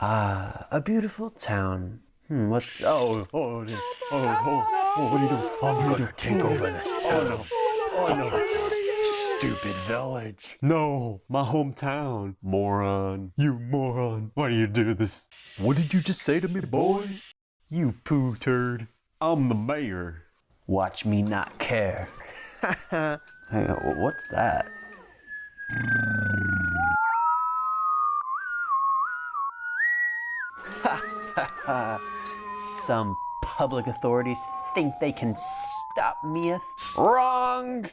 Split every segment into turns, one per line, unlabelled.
Ah, a beautiful town. What? What are you doing? I'm gonna take over this town. Oh no. Stupid village. No, my hometown. Moron. You moron. Why do you do this? What did you just say to me, boy? You poo turd. I'm the mayor. Watch me not care. Hey, what's that? Some public authorities think they can stop me. Wrong!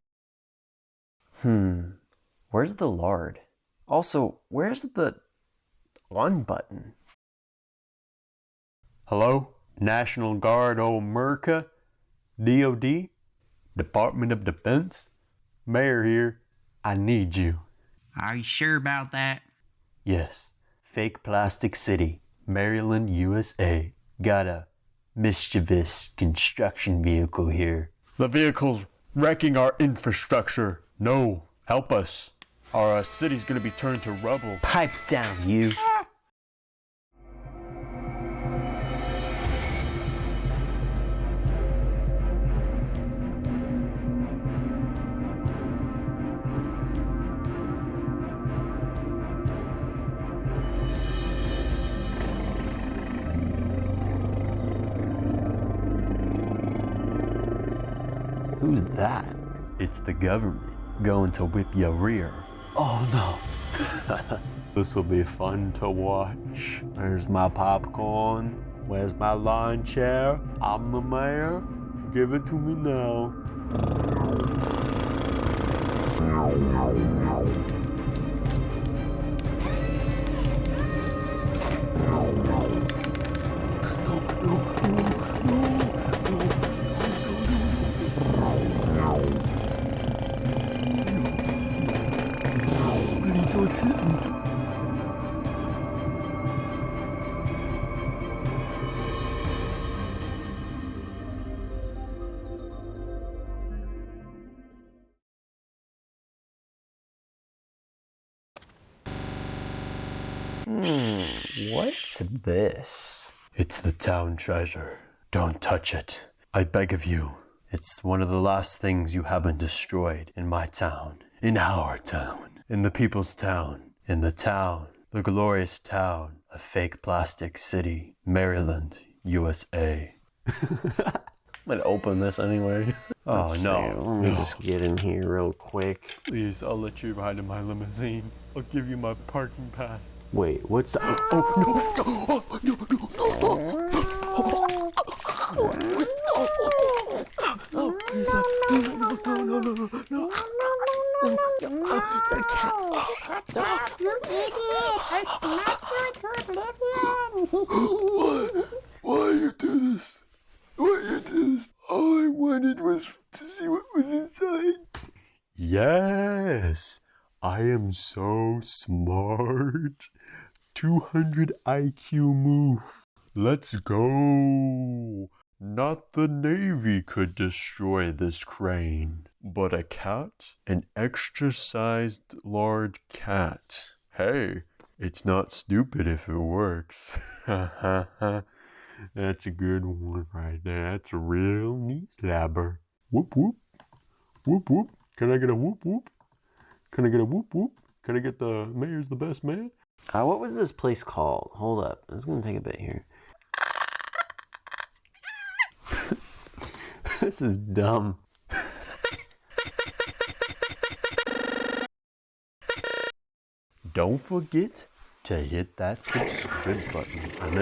Where's the lard? Also, where's the on button? Hello? National Guard of America? DOD? Department of Defense? Mayor here. I need you.
Are you sure about that?
Yes. Fake Plastic City, Maryland, USA. Got a mischievous construction vehicle here. The vehicle's wrecking our infrastructure. No, help us. Our city's gonna be turned to rubble. Pipe down, you. Who's that? It's the government going to whip your rear. Oh no. This'll be fun to watch. Where's my popcorn? Where's my lawn chair? I'm the mayor. Give it to me now. What's this? It's the town treasure. Don't touch it. I beg of you. It's one of the last things you haven't destroyed in my town. In our town. In the people's town. In the town. The glorious town of Fake Plastic City, Maryland, USA. I'm gonna open this anyway. Oh no.
Let me just get in here real quick.
Please, I'll let you ride in my limousine. I'll give you my parking pass.
Wait, what's that?
It's a cat. You idiot! I smacked you into oblivion!
Why you do this? Why you do this? All I wanted was to see what was inside. Yes, I am so smart. 200 IQ move. Let's go. Not the Navy could destroy this crane, but a cat? An extra-sized large cat. Hey, it's not stupid if it works. That's a good one right there. That's a real knee slabber. Whoop whoop. Whoop whoop. Can I get a whoop whoop? Can I get a whoop whoop? Can I get the mayor's the best man?
What was this place called? Hold up. It's gonna take a bit here.
This is dumb. Don't forget to hit that subscribe button.